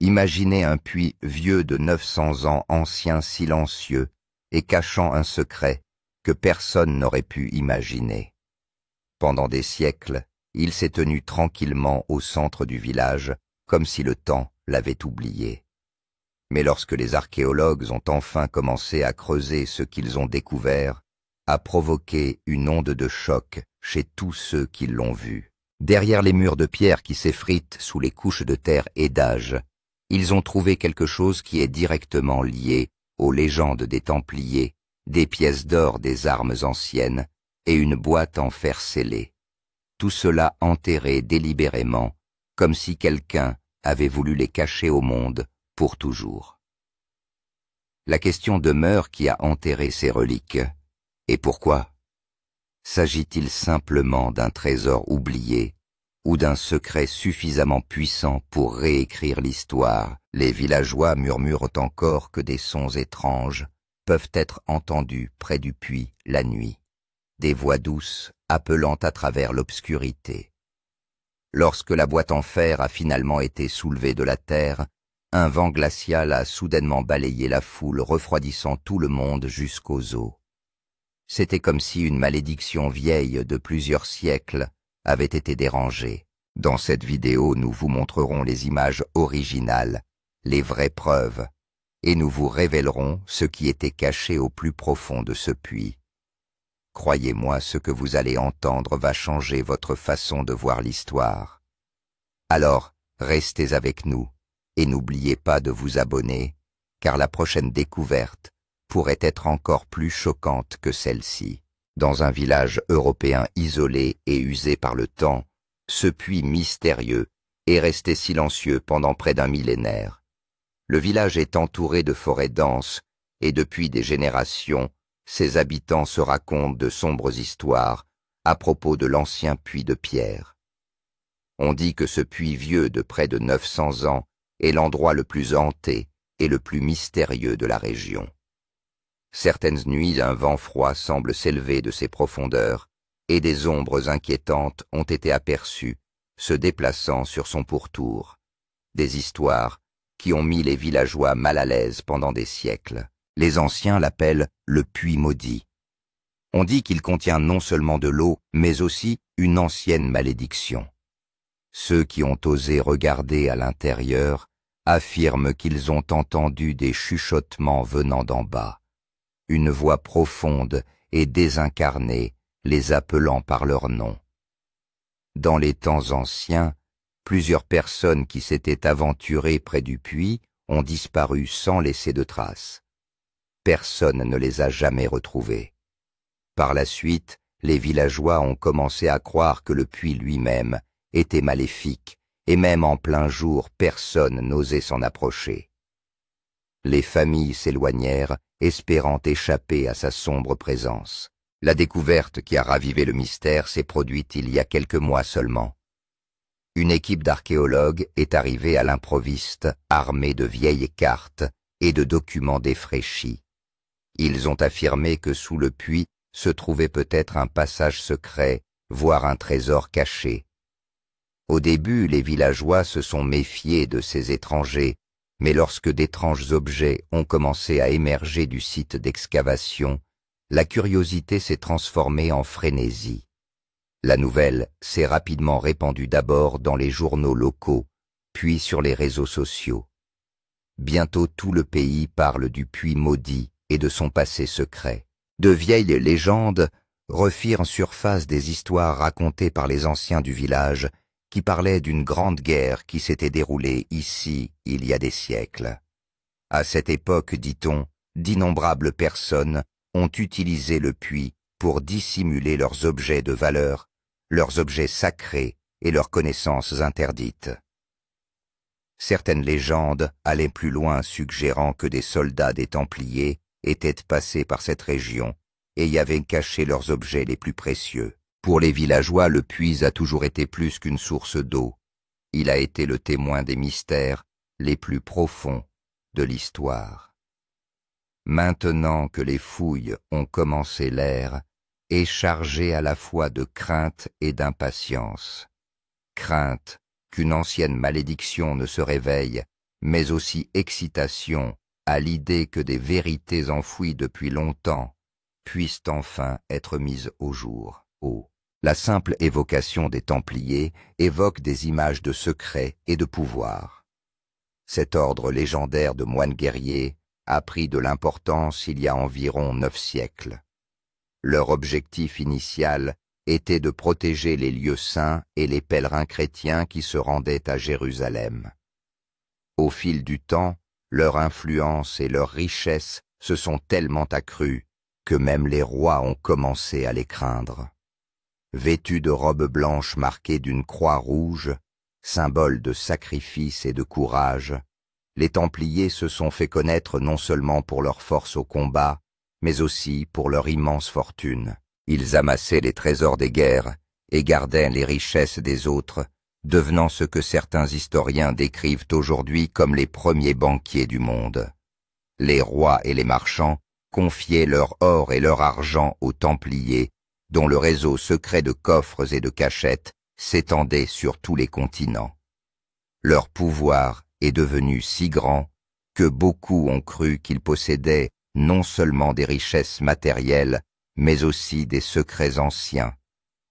Imaginez un puits vieux de 900 ans, ancien, silencieux, et cachant un secret que personne n'aurait pu imaginer. Pendant des siècles, il s'est tenu tranquillement au centre du village, comme si le temps l'avait oublié. Mais lorsque les archéologues ont enfin commencé à creuser ce qu'ils ont découvert, a provoqué une onde de choc chez tous ceux qui l'ont vu. Derrière les murs de pierre qui s'effritent sous les couches de terre et d'âge, ils ont trouvé quelque chose qui est directement lié aux légendes des Templiers, des pièces d'or des armes anciennes et une boîte en fer scellé. Tout cela enterré délibérément, comme si quelqu'un avait voulu les cacher au monde pour toujours. La question demeure qui a enterré ces reliques. Et pourquoi? S'agit-il simplement d'un trésor oublié ou d'un secret suffisamment puissant pour réécrire l'histoire? Les villageois murmurent encore que des sons étranges peuvent être entendus près du puits la nuit, des voix douces appelant à travers l'obscurité. Lorsque la boîte en fer a finalement été soulevée de la terre, un vent glacial a soudainement balayé la foule, refroidissant tout le monde jusqu'aux os. C'était comme si une malédiction vieille de plusieurs siècles avait été dérangée. Dans cette vidéo, nous vous montrerons les images originales, les vraies preuves, et nous vous révélerons ce qui était caché au plus profond de ce puits. Croyez-moi, ce que vous allez entendre va changer votre façon de voir l'histoire. Alors, restez avec nous, et n'oubliez pas de vous abonner, car la prochaine découverte pourrait être encore plus choquante que celle-ci. Dans un village européen isolé et usé par le temps, ce puits mystérieux est resté silencieux pendant près d'un millénaire. Le village est entouré de forêts denses, et depuis des générations, ses habitants se racontent de sombres histoires à propos de l'ancien puits de pierre. On dit que ce puits vieux de près de 900 ans est l'endroit le plus hanté et le plus mystérieux de la région. Certaines nuits, un vent froid semble s'élever de ses profondeurs, et des ombres inquiétantes ont été aperçues, se déplaçant sur son pourtour. Des histoires qui ont mis les villageois mal à l'aise pendant des siècles. Les anciens l'appellent le puits maudit. On dit qu'il contient non seulement de l'eau, mais aussi une ancienne malédiction. Ceux qui ont osé regarder à l'intérieur affirment qu'ils ont entendu des chuchotements venant d'en bas, une voix profonde et désincarnée les appelant par leur nom. Dans les temps anciens, plusieurs personnes qui s'étaient aventurées près du puits ont disparu sans laisser de traces. Personne ne les a jamais retrouvées. Par la suite, les villageois ont commencé à croire que le puits lui-même était maléfique, et même en plein jour, personne n'osait s'en approcher. Les familles s'éloignèrent, espérant échapper à sa sombre présence. La découverte qui a ravivé le mystère s'est produite il y a quelques mois seulement. Une équipe d'archéologues est arrivée à l'improviste, armée de vieilles cartes et de documents défraîchis. Ils ont affirmé que sous le puits se trouvait peut-être un passage secret, voire un trésor caché. Au début, les villageois se sont méfiés de ces étrangers, mais lorsque d'étranges objets ont commencé à émerger du site d'excavation, la curiosité s'est transformée en frénésie. La nouvelle s'est rapidement répandue d'abord dans les journaux locaux, puis sur les réseaux sociaux. Bientôt tout le pays parle du puits maudit et de son passé secret. De vieilles légendes refirent surface des histoires racontées par les anciens du village qui parlaient d'une grande guerre qui s'était déroulée ici il y a des siècles. À cette époque, dit-on, d'innombrables personnes ont utilisé le puits pour dissimuler leurs objets de valeur, leurs objets sacrés et leurs connaissances interdites. Certaines légendes allaient plus loin, suggérant que des soldats des Templiers étaient passés par cette région et y avaient caché leurs objets les plus précieux. Pour les villageois, le puits a toujours été plus qu'une source d'eau. Il a été le témoin des mystères les plus profonds de l'histoire. Maintenant que les fouilles ont commencé, l'air est chargé à la fois de crainte et d'impatience. Crainte qu'une ancienne malédiction ne se réveille mais aussi excitation à l'idée que des vérités enfouies depuis longtemps puissent enfin être mises au jour. La simple évocation des Templiers évoque des images de secret et de pouvoir. Cet ordre légendaire de moines guerriers a pris de l'importance il y a environ 9 siècles. Leur objectif initial était de protéger les lieux saints et les pèlerins chrétiens qui se rendaient à Jérusalem. Au fil du temps, leur influence et leur richesse se sont tellement accrues que même les rois ont commencé à les craindre. Vêtus de robes blanches marquées d'une croix rouge, symbole de sacrifice et de courage, les Templiers se sont fait connaître non seulement pour leur force au combat, mais aussi pour leur immense fortune. Ils amassaient les trésors des guerres et gardaient les richesses des autres, devenant ce que certains historiens décrivent aujourd'hui comme les premiers banquiers du monde. Les rois et les marchands confiaient leur or et leur argent aux Templiers, dont le réseau secret de coffres et de cachettes s'étendait sur tous les continents. Leur pouvoir est devenu si grand que beaucoup ont cru qu'ils possédaient non seulement des richesses matérielles, mais aussi des secrets anciens,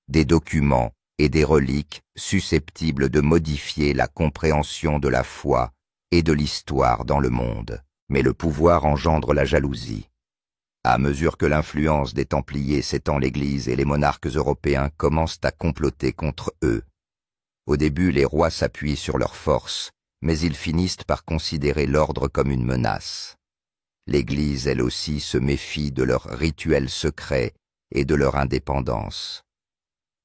des documents et des reliques susceptibles de modifier la compréhension de la foi et de l'histoire dans le monde. Mais le pouvoir engendre la jalousie. À mesure que l'influence des Templiers s'étend, l'Église et les monarques européens commencent à comploter contre eux. Au début, les rois s'appuient sur leurs forces, mais ils finissent par considérer l'ordre comme une menace. L'Église, elle aussi, se méfie de leurs rituels secrets et de leur indépendance.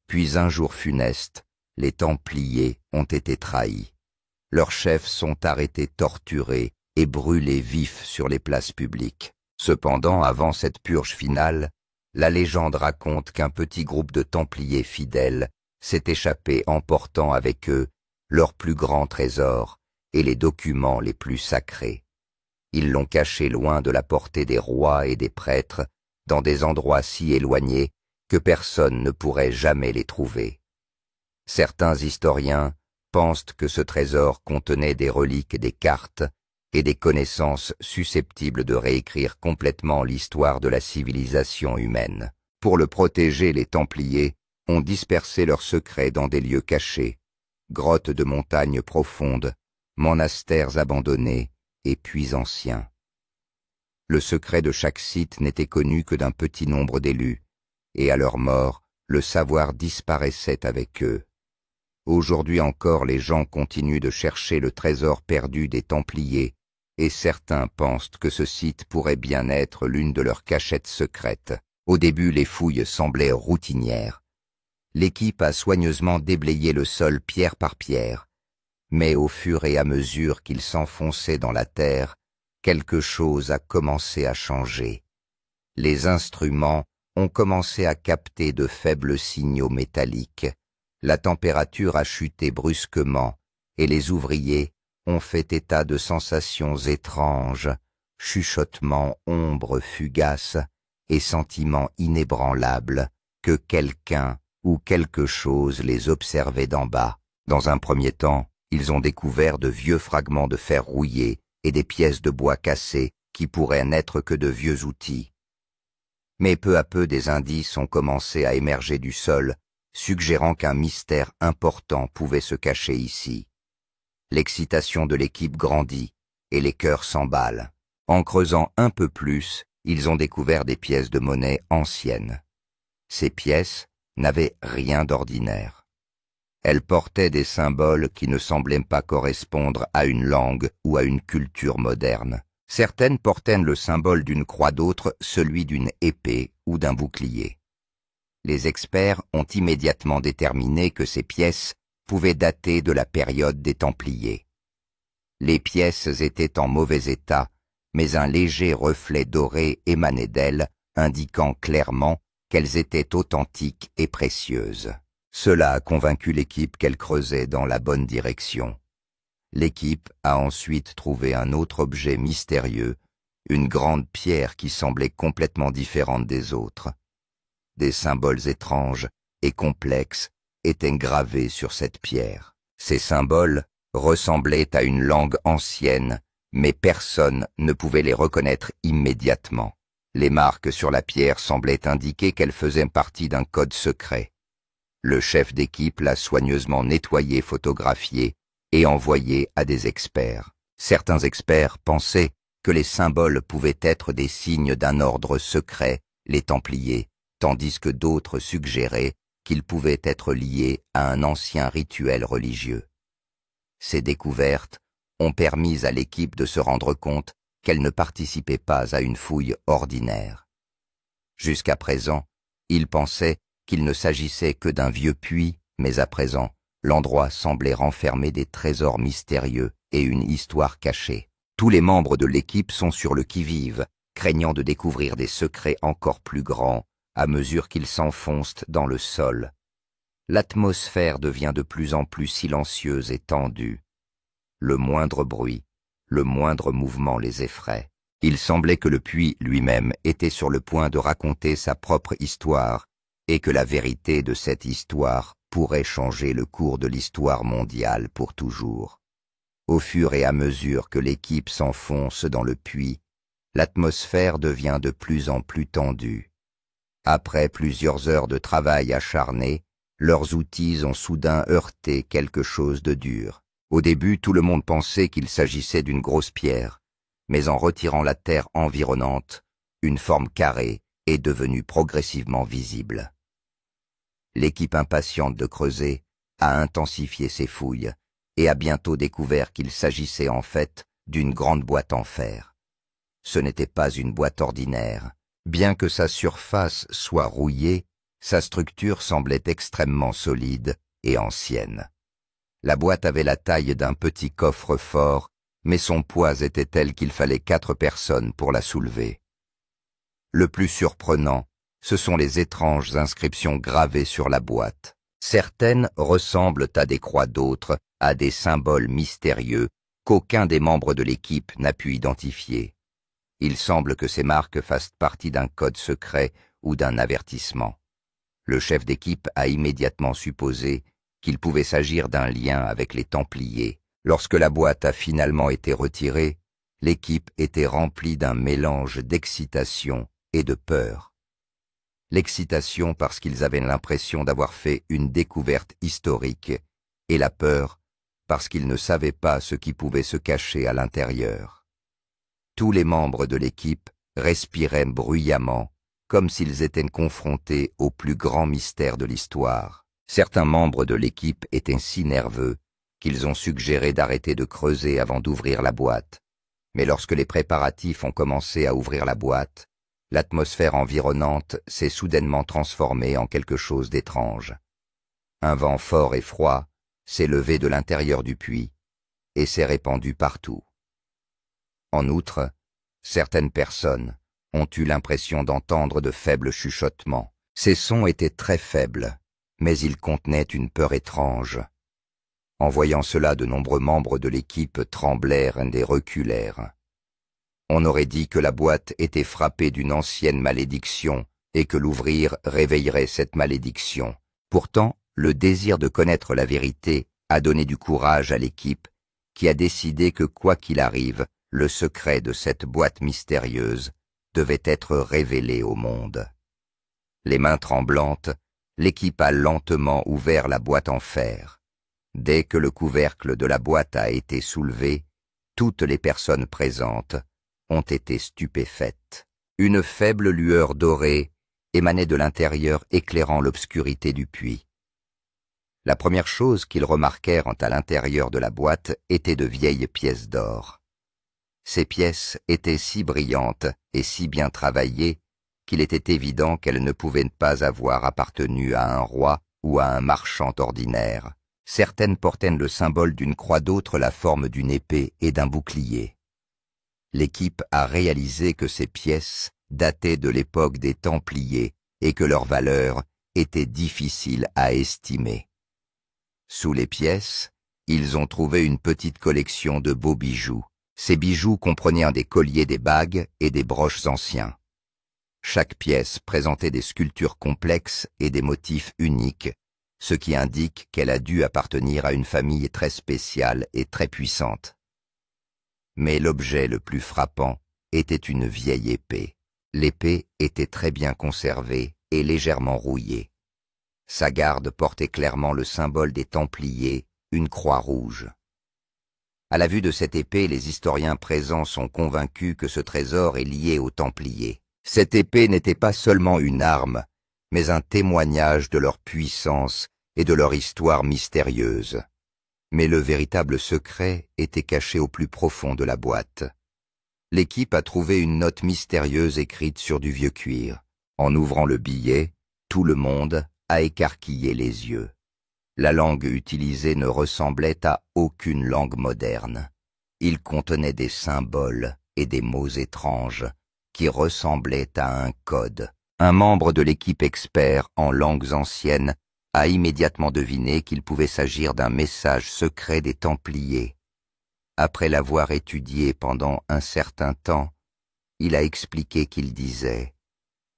Puis un jour funeste, les Templiers ont été trahis. Leurs chefs sont arrêtés, torturés et brûlés vifs sur les places publiques. Cependant, avant cette purge finale, la légende raconte qu'un petit groupe de Templiers fidèles s'est échappé emportant avec eux leurs plus grands trésors et les documents les plus sacrés. Ils l'ont caché loin de la portée des rois et des prêtres, dans des endroits si éloignés que personne ne pourrait jamais les trouver. Certains historiens pensent que ce trésor contenait des reliques, des cartes et des connaissances susceptibles de réécrire complètement l'histoire de la civilisation humaine. Pour le protéger, les Templiers ont dispersé leurs secrets dans des lieux cachés, grottes de montagnes profondes, monastères abandonnés et puits anciens. Le secret de chaque site n'était connu que d'un petit nombre d'élus, et à leur mort, le savoir disparaissait avec eux. Aujourd'hui encore, les gens continuent de chercher le trésor perdu des Templiers, et certains pensent que ce site pourrait bien être l'une de leurs cachettes secrètes. Au début, les fouilles semblaient routinières. L'équipe a soigneusement déblayé le sol pierre par pierre, mais au fur et à mesure qu'il s'enfonçait dans la terre, quelque chose a commencé à changer. Les instruments ont commencé à capter de faibles signaux métalliques. La température a chuté brusquement et les ouvriers ont fait état de sensations étranges, chuchotements, ombres fugaces et sentiments inébranlables que quelqu'un ou quelque chose les observait d'en bas. Dans un premier temps, ils ont découvert de vieux fragments de fer rouillé et des pièces de bois cassées qui pourraient n'être que de vieux outils. Mais peu à peu, des indices ont commencé à émerger du sol, suggérant qu'un mystère important pouvait se cacher ici. L'excitation de l'équipe grandit et les cœurs s'emballent. En creusant un peu plus, ils ont découvert des pièces de monnaie anciennes. Ces pièces n'avaient rien d'ordinaire. Elles portaient des symboles qui ne semblaient pas correspondre à une langue ou à une culture moderne. Certaines portaient le symbole d'une croix, d'autres celui d'une épée ou d'un bouclier. Les experts ont immédiatement déterminé que ces pièces pouvaient dater de la période des Templiers. Les pièces étaient en mauvais état, mais un léger reflet doré émanait d'elles, indiquant clairement qu'elles étaient authentiques et précieuses. Cela a convaincu l'équipe qu'elle creusait dans la bonne direction. L'équipe a ensuite trouvé un autre objet mystérieux, une grande pierre qui semblait complètement différente des autres. Des symboles étranges et complexes étaient gravés sur cette pierre. Ces symboles ressemblaient à une langue ancienne, mais personne ne pouvait les reconnaître immédiatement. Les marques sur la pierre semblaient indiquer qu'elles faisaient partie d'un code secret. Le chef d'équipe l'a soigneusement nettoyé, photographié et envoyé à des experts. Certains experts pensaient que les symboles pouvaient être des signes d'un ordre secret, les Templiers, tandis que d'autres suggéraient qu'ils pouvaient être liés à un ancien rituel religieux. Ces découvertes ont permis à l'équipe de se rendre compte qu'elle ne participait pas à une fouille ordinaire. Jusqu'à présent, ils pensaient qu'il ne s'agissait que d'un vieux puits, mais à présent, l'endroit semblait renfermer des trésors mystérieux et une histoire cachée. Tous les membres de l'équipe sont sur le qui-vive, craignant de découvrir des secrets encore plus grands à mesure qu'ils s'enfoncent dans le sol. L'atmosphère devient de plus en plus silencieuse et tendue. Le moindre bruit, le moindre mouvement les effraie. Il semblait que le puits lui-même était sur le point de raconter sa propre histoire et que la vérité de cette histoire pourrait changer le cours de l'histoire mondiale pour toujours. Au fur et à mesure que l'équipe s'enfonce dans le puits, l'atmosphère devient de plus en plus tendue. Après plusieurs heures de travail acharné, leurs outils ont soudain heurté quelque chose de dur. Au début, tout le monde pensait qu'il s'agissait d'une grosse pierre, mais en retirant la terre environnante, une forme carrée est devenue progressivement visible. L'équipe impatiente de creuser a intensifié ses fouilles et a bientôt découvert qu'il s'agissait en fait d'une grande boîte en fer. Ce n'était pas une boîte ordinaire. Bien que sa surface soit rouillée, sa structure semblait extrêmement solide et ancienne. La boîte avait la taille d'un petit coffre-fort, mais son poids était tel qu'il fallait 4 personnes pour la soulever. Le plus surprenant, ce sont les étranges inscriptions gravées sur la boîte. Certaines ressemblent à des croix, d'autres à des symboles mystérieux qu'aucun des membres de l'équipe n'a pu identifier. Il semble que ces marques fassent partie d'un code secret ou d'un avertissement. Le chef d'équipe a immédiatement supposé qu'il pouvait s'agir d'un lien avec les Templiers. Lorsque la boîte a finalement été retirée, l'équipe était remplie d'un mélange d'excitation et de peur. L'excitation parce qu'ils avaient l'impression d'avoir fait une découverte historique, et la peur parce qu'ils ne savaient pas ce qui pouvait se cacher à l'intérieur. Tous les membres de l'équipe respiraient bruyamment, comme s'ils étaient confrontés au plus grand mystère de l'histoire. Certains membres de l'équipe étaient si nerveux qu'ils ont suggéré d'arrêter de creuser avant d'ouvrir la boîte. Mais lorsque les préparatifs ont commencé à ouvrir la boîte, l'atmosphère environnante s'est soudainement transformée en quelque chose d'étrange. Un vent fort et froid s'est levé de l'intérieur du puits et s'est répandu partout. En outre, certaines personnes ont eu l'impression d'entendre de faibles chuchotements. Ces sons étaient très faibles, mais ils contenaient une peur étrange. En voyant cela, de nombreux membres de l'équipe tremblèrent et reculèrent. On aurait dit que la boîte était frappée d'une ancienne malédiction et que l'ouvrir réveillerait cette malédiction. Pourtant, le désir de connaître la vérité a donné du courage à l'équipe qui a décidé que quoi qu'il arrive, le secret de cette boîte mystérieuse devait être révélé au monde. Les mains tremblantes, l'équipe a lentement ouvert la boîte en fer. Dès que le couvercle de la boîte a été soulevé, toutes les personnes présentes ont été stupéfaites. Une faible lueur dorée émanait de l'intérieur, éclairant l'obscurité du puits. La première chose qu'ils remarquèrent à l'intérieur de la boîte étaient de vieilles pièces d'or. Ces pièces étaient si brillantes et si bien travaillées qu'il était évident qu'elles ne pouvaient pas avoir appartenu à un roi ou à un marchand ordinaire. Certaines portaient le symbole d'une croix, d'autres la forme d'une épée et d'un bouclier. L'équipe a réalisé que ces pièces dataient de l'époque des Templiers et que leur valeur était difficile à estimer. Sous les pièces, ils ont trouvé une petite collection de beaux bijoux. Ces bijoux comprenaient des colliers, des bagues et des broches anciens. Chaque pièce présentait des sculptures complexes et des motifs uniques, ce qui indique qu'elle a dû appartenir à une famille très spéciale et très puissante. Mais l'objet le plus frappant était une vieille épée. L'épée était très bien conservée et légèrement rouillée. Sa garde portait clairement le symbole des Templiers, une croix rouge. À la vue de cette épée, les historiens présents sont convaincus que ce trésor est lié aux Templiers. Cette épée n'était pas seulement une arme, mais un témoignage de leur puissance et de leur histoire mystérieuse. Mais le véritable secret était caché au plus profond de la boîte. L'équipe a trouvé une note mystérieuse écrite sur du vieux cuir. En ouvrant le billet, tout le monde a écarquillé les yeux. La langue utilisée ne ressemblait à aucune langue moderne. Il contenait des symboles et des mots étranges qui ressemblaient à un code. Un membre de l'équipe expert en langues anciennes a immédiatement deviné qu'il pouvait s'agir d'un message secret des Templiers. Après l'avoir étudié pendant un certain temps, il a expliqué qu'il disait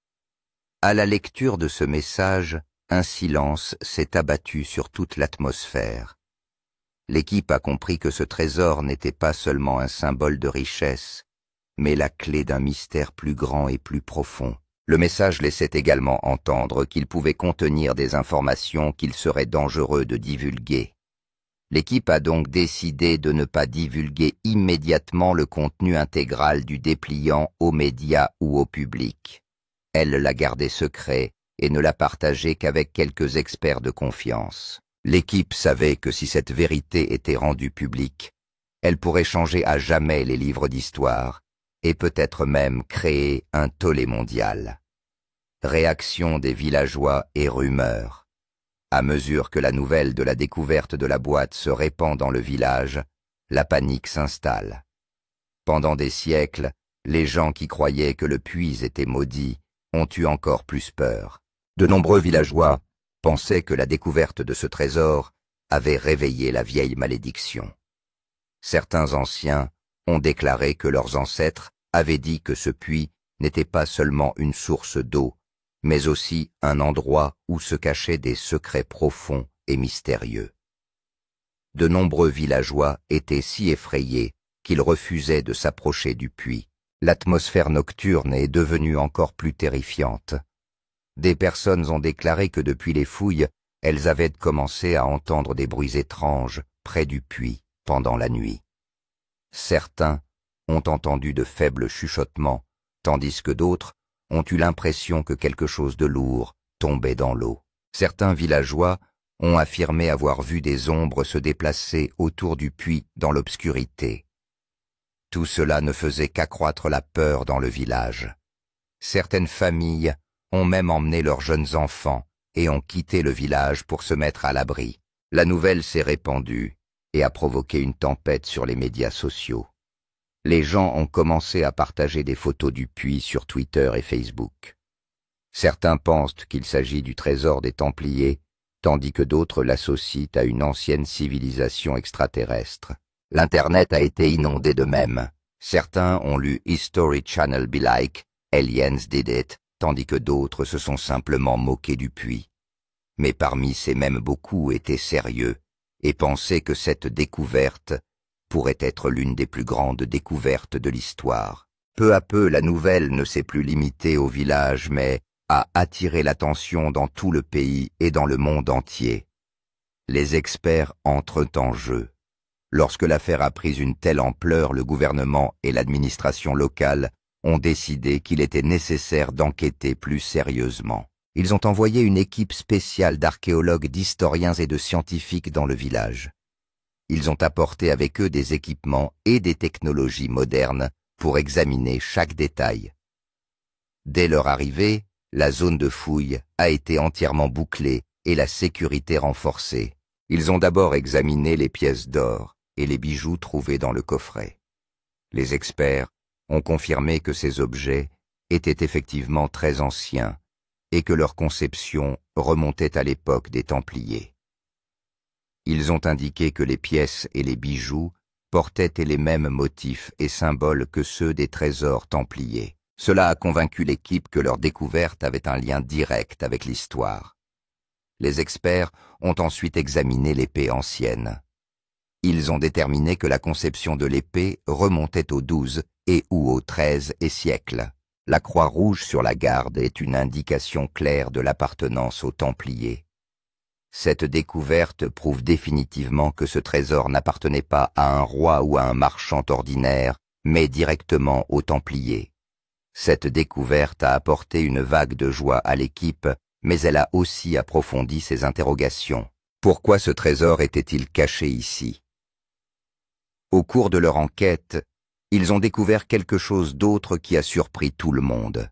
« À la lecture de ce message, un silence s'est abattu sur toute l'atmosphère. L'équipe a compris que ce trésor n'était pas seulement un symbole de richesse, mais la clé d'un mystère plus grand et plus profond. Le message laissait également entendre qu'il pouvait contenir des informations qu'il serait dangereux de divulguer. L'équipe a donc décidé de ne pas divulguer immédiatement le contenu intégral du dépliant aux médias ou au public. Elle l'a gardé secret et ne l'a partagé qu'avec quelques experts de confiance. L'équipe savait que si cette vérité était rendue publique, elle pourrait changer à jamais les livres d'histoire et peut-être même créer un tollé mondial. Réaction des villageois et rumeurs. À mesure que la nouvelle de la découverte de la boîte se répand dans le village, la panique s'installe. Pendant des siècles, les gens qui croyaient que le puits était maudit ont eu encore plus peur. De nombreux villageois pensaient que la découverte de ce trésor avait réveillé la vieille malédiction. Certains anciens ont déclaré que leurs ancêtres avaient dit que ce puits n'était pas seulement une source d'eau, mais aussi un endroit où se cachaient des secrets profonds et mystérieux. De nombreux villageois étaient si effrayés qu'ils refusaient de s'approcher du puits. L'atmosphère nocturne est devenue encore plus terrifiante. Des personnes ont déclaré que depuis les fouilles, elles avaient commencé à entendre des bruits étranges près du puits pendant la nuit. Certains ont entendu de faibles chuchotements, tandis que d'autres ont eu l'impression que quelque chose de lourd tombait dans l'eau. Certains villageois ont affirmé avoir vu des ombres se déplacer autour du puits dans l'obscurité. Tout cela ne faisait qu'accroître la peur dans le village. Certaines familles ont même emmené leurs jeunes enfants et ont quitté le village pour se mettre à l'abri. La nouvelle s'est répandue et a provoqué une tempête sur les médias sociaux. Les gens ont commencé à partager des photos du puits sur Twitter et Facebook. Certains pensent qu'il s'agit du trésor des Templiers, tandis que d'autres l'associent à une ancienne civilisation extraterrestre. L'Internet a été inondé de mèmes. Certains ont lu History Channel be like, Aliens did it, tandis que d'autres se sont simplement moqués du puits. Mais parmi ces mèmes, beaucoup étaient sérieux et pensaient que cette découverte pourrait être l'une des plus grandes découvertes de l'histoire. Peu à peu, la nouvelle ne s'est plus limitée au village, mais a attiré l'attention dans tout le pays et dans le monde entier. Les experts entrent en jeu. Lorsque l'affaire a pris une telle ampleur, le gouvernement et l'administration locale ont décidé qu'il était nécessaire d'enquêter plus sérieusement. Ils ont envoyé une équipe spéciale d'archéologues, d'historiens et de scientifiques dans le village. Ils ont apporté avec eux des équipements et des technologies modernes pour examiner chaque détail. Dès leur arrivée, la zone de fouille a été entièrement bouclée et la sécurité renforcée. Ils ont d'abord examiné les pièces d'or et les bijoux trouvés dans le coffret. Les experts ont confirmé que ces objets étaient effectivement très anciens et que leur conception remontait à l'époque des Templiers. Ils ont indiqué que les pièces et les bijoux portaient les mêmes motifs et symboles que ceux des trésors templiers. Cela a convaincu l'équipe que leur découverte avait un lien direct avec l'histoire. Les experts ont ensuite examiné l'épée ancienne. Ils ont déterminé que la conception de l'épée remontait au XII et ou au XIII siècle. La croix rouge sur la garde est une indication claire de l'appartenance aux Templiers. Cette découverte prouve définitivement que ce trésor n'appartenait pas à un roi ou à un marchand ordinaire, mais directement aux Templiers. Cette découverte a apporté une vague de joie à l'équipe, mais elle a aussi approfondi ses interrogations. Pourquoi ce trésor était-il caché ici? Au cours de leur enquête, ils ont découvert quelque chose d'autre qui a surpris tout le monde.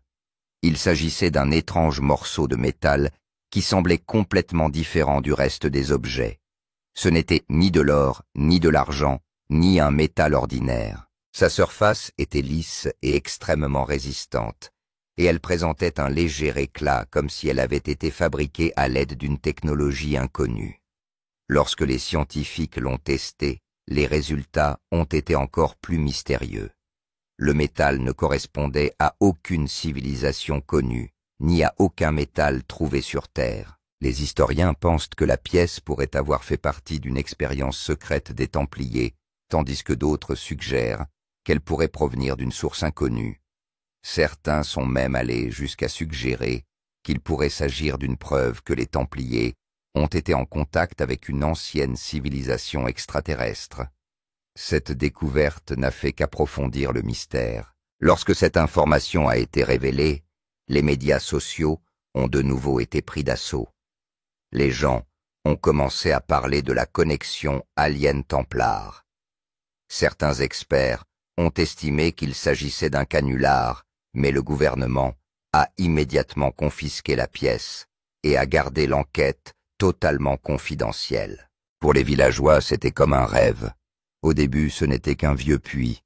Il s'agissait d'un étrange morceau de métal qui semblait complètement différent du reste des objets. Ce n'était ni de l'or, ni de l'argent, ni un métal ordinaire. Sa surface était lisse et extrêmement résistante, et elle présentait un léger éclat comme si elle avait été fabriquée à l'aide d'une technologie inconnue. Lorsque les scientifiques l'ont testé, les résultats ont été encore plus mystérieux. Le métal ne correspondait à aucune civilisation connue, ni à aucun métal trouvé sur Terre. Les historiens pensent que la pièce pourrait avoir fait partie d'une expérience secrète des Templiers, tandis que d'autres suggèrent qu'elle pourrait provenir d'une source inconnue. Certains sont même allés jusqu'à suggérer qu'il pourrait s'agir d'une preuve que les Templiers ont été en contact avec une ancienne civilisation extraterrestre. Cette découverte n'a fait qu'approfondir le mystère. Lorsque cette information a été révélée, les médias sociaux ont de nouveau été pris d'assaut. Les gens ont commencé à parler de la connexion alien-templare. Certains experts ont estimé qu'il s'agissait d'un canular, mais le gouvernement a immédiatement confisqué la pièce et a gardé l'enquête totalement confidentielle. Pour les villageois, c'était comme un rêve. Au début, ce n'était qu'un vieux puits.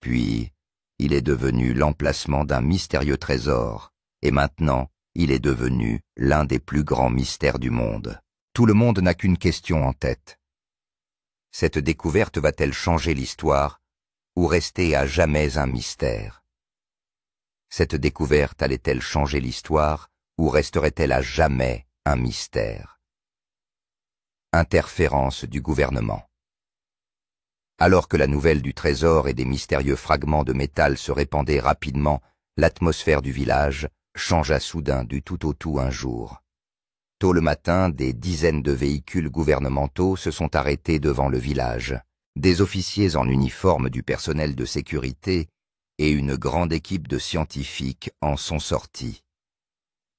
Puis, il est devenu l'emplacement d'un mystérieux trésor. Et maintenant, il est devenu l'un des plus grands mystères du monde. Tout le monde n'a qu'une question en tête. Cette découverte va-t-elle changer l'histoire ou rester à jamais un mystère? Cette découverte allait-elle changer l'histoire ou resterait-elle à jamais un mystère? Interférence du gouvernement. Alors que la nouvelle du trésor et des mystérieux fragments de métal se répandait rapidement, l'atmosphère du village changea soudain du tout au tout un jour. Tôt le matin, des dizaines de véhicules gouvernementaux se sont arrêtés devant le village. Des officiers en uniforme du personnel de sécurité et une grande équipe de scientifiques en sont sortis.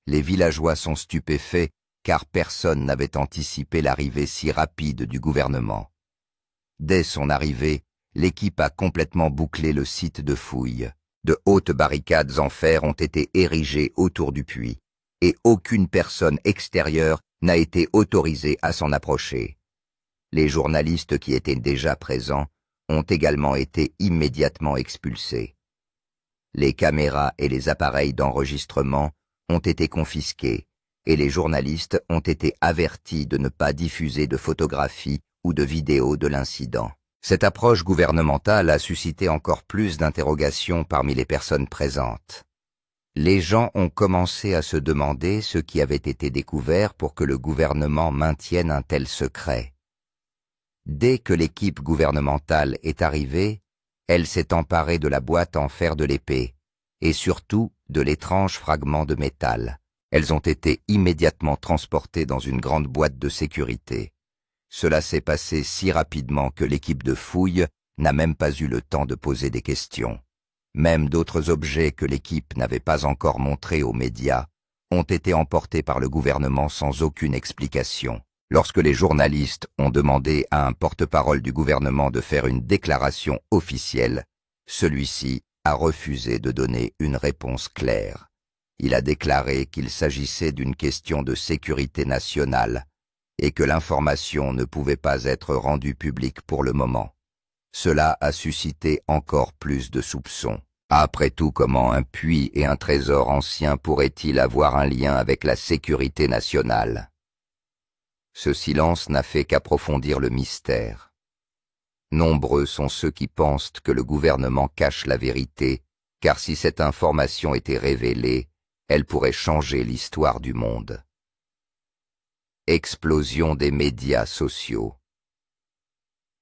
Les villageois sont stupéfaits car personne n'avait anticipé l'arrivée si rapide du gouvernement. Dès son arrivée, l'équipe a complètement bouclé le site de fouilles. De hautes barricades en fer ont été érigées autour du puits, et aucune personne extérieure n'a été autorisée à s'en approcher. Les journalistes qui étaient déjà présents ont également été immédiatement expulsés. Les caméras et les appareils d'enregistrement ont été confisqués, et les journalistes ont été avertis de ne pas diffuser de photographies ou de vidéos de l'incident. Cette approche gouvernementale a suscité encore plus d'interrogations parmi les personnes présentes. Les gens ont commencé à se demander ce qui avait été découvert pour que le gouvernement maintienne un tel secret. Dès que l'équipe gouvernementale est arrivée, elle s'est emparée de la boîte en fer de l'épée, et surtout de l'étrange fragment de métal. Elles ont été immédiatement transportées dans une grande boîte de sécurité. Cela s'est passé si rapidement que l'équipe de fouille n'a même pas eu le temps de poser des questions. Même d'autres objets que l'équipe n'avait pas encore montrés aux médias ont été emportés par le gouvernement sans aucune explication. Lorsque les journalistes ont demandé à un porte-parole du gouvernement de faire une déclaration officielle, celui-ci a refusé de donner une réponse claire. Il a déclaré qu'il s'agissait d'une question de sécurité nationale et que l'information ne pouvait pas être rendue publique pour le moment. Cela a suscité encore plus de soupçons. Après tout, comment un puits et un trésor ancien pourraient-ils avoir un lien avec la sécurité nationale? Ce silence n'a fait qu'approfondir le mystère. Nombreux sont ceux qui pensent que le gouvernement cache la vérité, car si cette information était révélée, elle pourrait changer l'histoire du monde. Explosion des médias sociaux.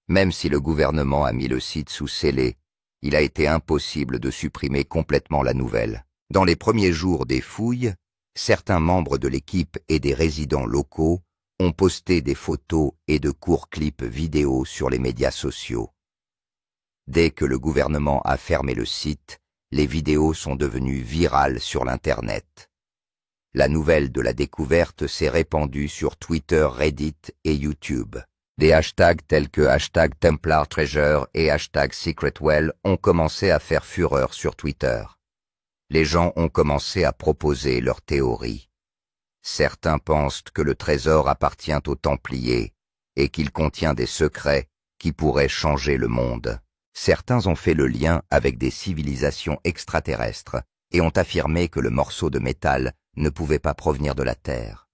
Même si le gouvernement a mis le site sous scellé, il a été impossible de supprimer complètement la nouvelle. Dans les premiers jours des fouilles, certains membres de l'équipe et des résidents locaux ont posté des photos et de courts clips vidéo sur les médias sociaux. Dès que le gouvernement a fermé le site, les vidéos sont devenues virales sur l'Internet. La nouvelle de la découverte s'est répandue sur Twitter, Reddit et YouTube. Des hashtags tels que #TemplarTreasure et #SecretWell ont commencé à faire fureur sur Twitter. Les gens ont commencé à proposer leurs théories. Certains pensent que le trésor appartient aux Templiers et qu'il contient des secrets qui pourraient changer le monde. Certains ont fait le lien avec des civilisations extraterrestres et ont affirmé que le morceau de métal ne pouvait pas provenir de la Terre.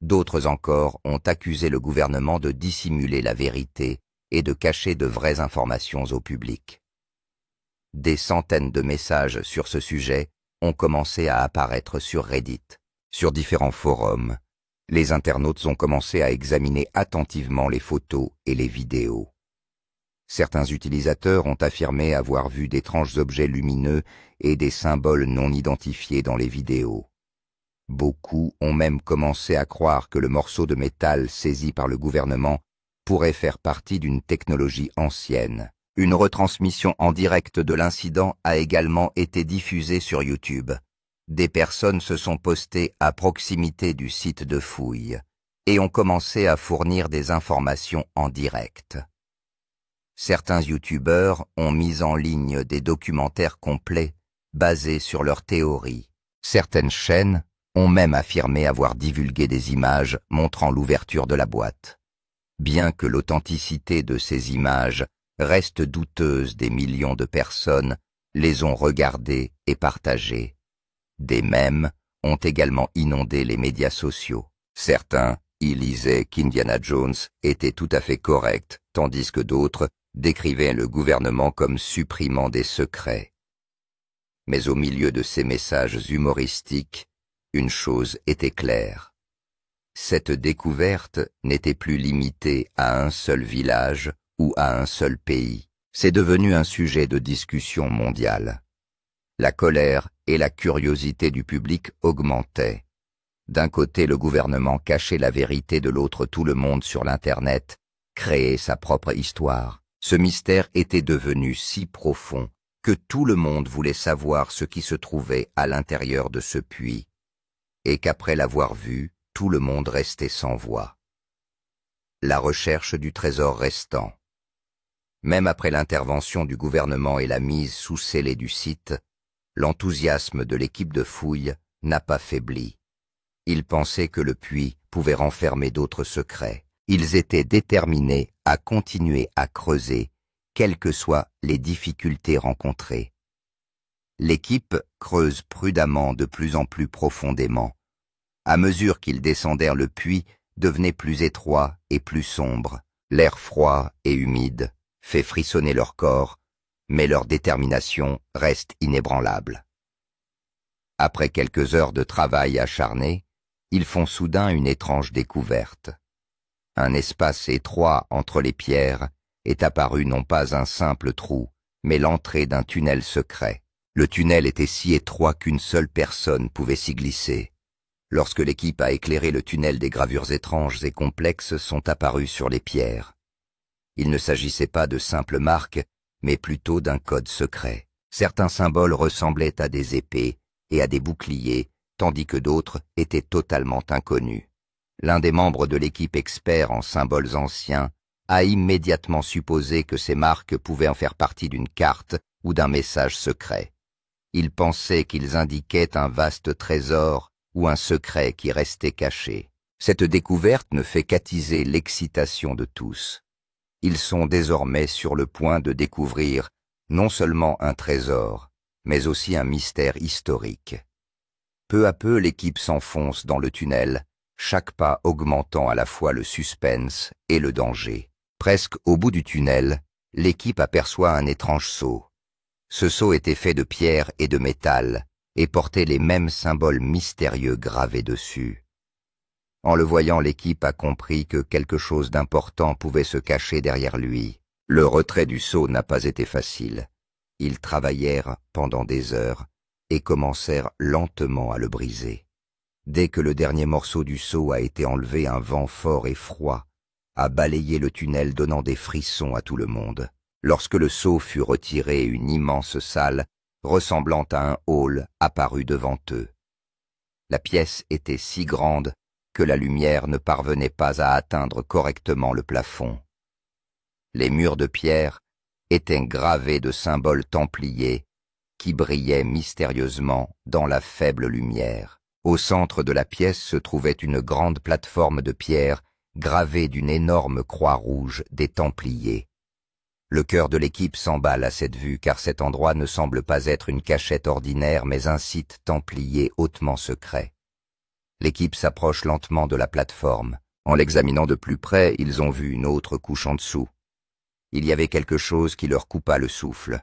D'autres encore ont accusé le gouvernement de dissimuler la vérité et de cacher de vraies informations au public. Des centaines de messages sur ce sujet ont commencé à apparaître sur Reddit. Sur différents forums, les internautes ont commencé à examiner attentivement les photos et les vidéos. Certains utilisateurs ont affirmé avoir vu d'étranges objets lumineux et des symboles non identifiés dans les vidéos. Beaucoup ont même commencé à croire que le morceau de métal saisi par le gouvernement pourrait faire partie d'une technologie ancienne. Une retransmission en direct de l'incident a également été diffusée sur YouTube. Des personnes se sont postées à proximité du site de fouille et ont commencé à fournir des informations en direct. Certains youtubeurs ont mis en ligne des documentaires complets basés sur leurs théories. Certaines chaînes ont même affirmé avoir divulgué des images montrant l'ouverture de la boîte. Bien que l'authenticité de ces images reste douteuse, des millions de personnes les ont regardées et partagées. Des mèmes ont également inondé les médias sociaux. Certains y lisaient qu'Indiana Jones était tout à fait correct, tandis que d'autres décrivaient le gouvernement comme supprimant des secrets. Mais au milieu de ces messages humoristiques, une chose était claire. Cette découverte n'était plus limitée à un seul village ou à un seul pays. C'est devenu un sujet de discussion mondiale. La colère et la curiosité du public augmentaient. D'un côté, le gouvernement cachait la vérité, de l'autre, tout le monde sur l'Internet créait sa propre histoire. Ce mystère était devenu si profond que tout le monde voulait savoir ce qui se trouvait à l'intérieur de ce puits, et qu'après l'avoir vu, tout le monde restait sans voix. La recherche du trésor restant. Même après l'intervention du gouvernement et la mise sous scellé du site, l'enthousiasme de l'équipe de fouille n'a pas faibli. Ils pensaient que le puits pouvait renfermer d'autres secrets. Ils étaient déterminés à continuer à creuser, quelles que soient les difficultés rencontrées. L'équipe creuse prudemment de plus en plus profondément. À mesure qu'ils descendèrent, le puits devenait plus étroit et plus sombre. L'air froid et humide fait frissonner leur corps, mais leur détermination reste inébranlable. Après quelques heures de travail acharné, ils font soudain une étrange découverte. Un espace étroit entre les pierres est apparu non pas un simple trou, mais l'entrée d'un tunnel secret. Le tunnel était si étroit qu'une seule personne pouvait s'y glisser. Lorsque l'équipe a éclairé le tunnel, des gravures étranges et complexes sont apparues sur les pierres. Il ne s'agissait pas de simples marques, mais plutôt d'un code secret. Certains symboles ressemblaient à des épées et à des boucliers, tandis que d'autres étaient totalement inconnus. L'un des membres de l'équipe expert en symboles anciens a immédiatement supposé que ces marques pouvaient en faire partie d'une carte ou d'un message secret. Il pensait qu'ils indiquaient un vaste trésor ou un secret qui restait caché. Cette découverte ne fait qu'attiser l'excitation de tous. Ils sont désormais sur le point de découvrir non seulement un trésor, mais aussi un mystère historique. Peu à peu, l'équipe s'enfonce dans le tunnel, chaque pas augmentant à la fois le suspense et le danger. Presque au bout du tunnel, l'équipe aperçoit un étrange sceau. Ce sceau était fait de pierre et de métal et portait les mêmes symboles mystérieux gravés dessus. En le voyant, l'équipe a compris que quelque chose d'important pouvait se cacher derrière lui. Le retrait du seau n'a pas été facile. Ils travaillèrent pendant des heures et commencèrent lentement à le briser. Dès que le dernier morceau du seau a été enlevé, un vent fort et froid a balayé le tunnel, donnant des frissons à tout le monde. Lorsque le seau fut retiré, une immense salle, ressemblant à un hall, apparut devant eux. La pièce était si grande que la lumière ne parvenait pas à atteindre correctement le plafond. Les murs de pierre étaient gravés de symboles templiers qui brillaient mystérieusement dans la faible lumière. Au centre de la pièce se trouvait une grande plateforme de pierre gravée d'une énorme croix rouge des Templiers. Le cœur de l'équipe s'emballe à cette vue, car cet endroit ne semble pas être une cachette ordinaire, mais un site templier hautement secret. L'équipe s'approche lentement de la plateforme. En l'examinant de plus près, ils ont vu une autre couche en dessous. Il y avait quelque chose qui leur coupa le souffle.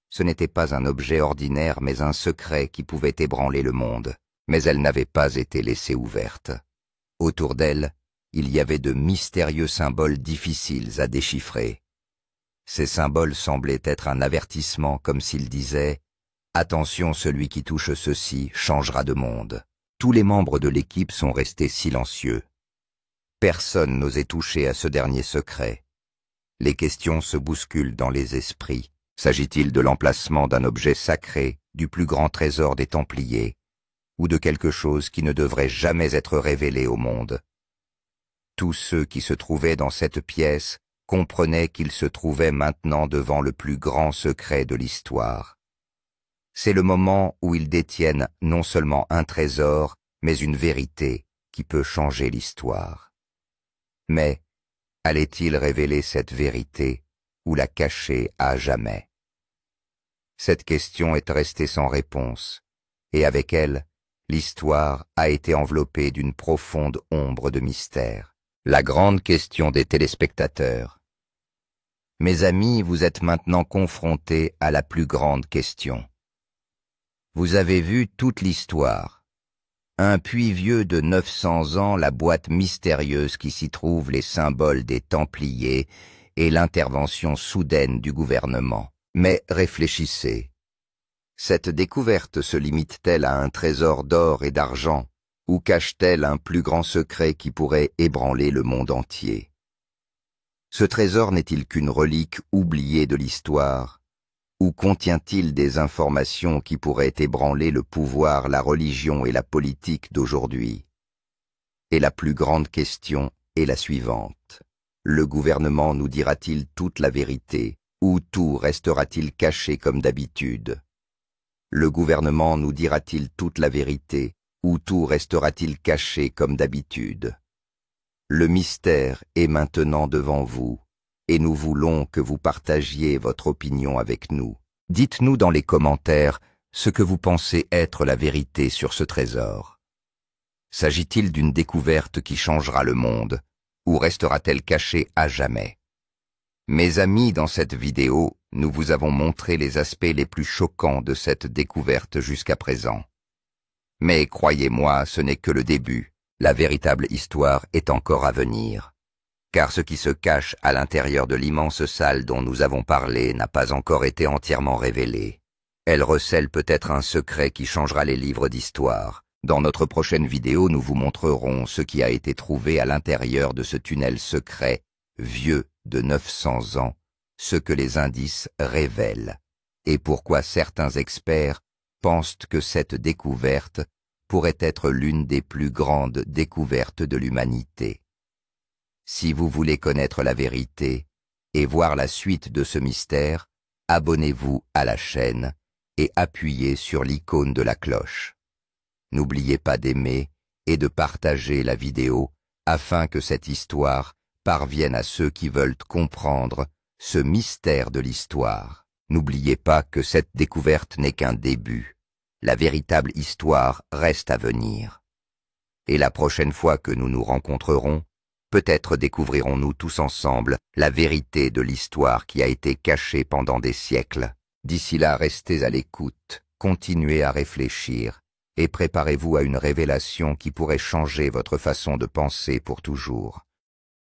Ce n'était pas un objet ordinaire, mais un secret qui pouvait ébranler le monde. Mais elle n'avait pas été laissée ouverte. Autour d'elle, il y avait de mystérieux symboles difficiles à déchiffrer. Ces symboles semblaient être un avertissement, comme s'ils disaient « Attention, celui qui touche ceci changera de monde ». Tous les membres de l'équipe sont restés silencieux. Personne n'osait toucher à ce dernier secret. Les questions se bousculent dans les esprits. S'agit-il de l'emplacement d'un objet sacré, du plus grand trésor des Templiers, ou de quelque chose qui ne devrait jamais être révélé au monde? Tous ceux qui se trouvaient dans cette pièce comprenaient qu'ils se trouvaient maintenant devant le plus grand secret de l'histoire. C'est le moment où ils détiennent non seulement un trésor, mais une vérité qui peut changer l'histoire. Mais allait-il révéler cette vérité ou la cacher à jamais? Cette question est restée sans réponse, et avec elle, l'histoire a été enveloppée d'une profonde ombre de mystère. La grande question des téléspectateurs. Mes amis, vous êtes maintenant confrontés à la plus grande question. Vous avez vu toute l'histoire. Un puits vieux de 900 ans, la boîte mystérieuse qui s'y trouve, les symboles des Templiers et l'intervention soudaine du gouvernement. Mais réfléchissez. Cette découverte se limite-t-elle à un trésor d'or et d'argent, ou cache-t-elle un plus grand secret qui pourrait ébranler le monde entier? Ce trésor n'est-il qu'une relique oubliée de l'histoire, ou contient-il des informations qui pourraient ébranler le pouvoir, la religion et la politique d'aujourd'hui? Et la plus grande question est la suivante. Le gouvernement nous dira-t-il toute la vérité, ou tout restera-t-il caché comme d'habitude? Le gouvernement nous dira-t-il toute la vérité, ou tout restera-t-il caché comme d'habitude? Le mystère est maintenant devant vous, et nous voulons que vous partagiez votre opinion avec nous. Dites-nous dans les commentaires ce que vous pensez être la vérité sur ce trésor. S'agit-il d'une découverte qui changera le monde, ou restera-t-elle cachée à jamais? Mes amis, dans cette vidéo, nous vous avons montré les aspects les plus choquants de cette découverte jusqu'à présent. Mais croyez-moi, ce n'est que le début. La véritable histoire est encore à venir. Car ce qui se cache à l'intérieur de l'immense salle dont nous avons parlé n'a pas encore été entièrement révélé. Elle recèle peut-être un secret qui changera les livres d'histoire. Dans notre prochaine vidéo, nous vous montrerons ce qui a été trouvé à l'intérieur de ce tunnel secret, vieux de 900 ans, ce que les indices révèlent, et pourquoi certains experts pensent que cette découverte pourrait être l'une des plus grandes découvertes de l'humanité. Si vous voulez connaître la vérité et voir la suite de ce mystère, abonnez-vous à la chaîne et appuyez sur l'icône de la cloche. N'oubliez pas d'aimer et de partager la vidéo afin que cette histoire parvienne à ceux qui veulent comprendre ce mystère de l'histoire. N'oubliez pas que cette découverte n'est qu'un début. La véritable histoire reste à venir. Et la prochaine fois que nous nous rencontrerons, peut-être découvrirons-nous tous ensemble la vérité de l'histoire qui a été cachée pendant des siècles. D'ici là, restez à l'écoute, continuez à réfléchir et préparez-vous à une révélation qui pourrait changer votre façon de penser pour toujours.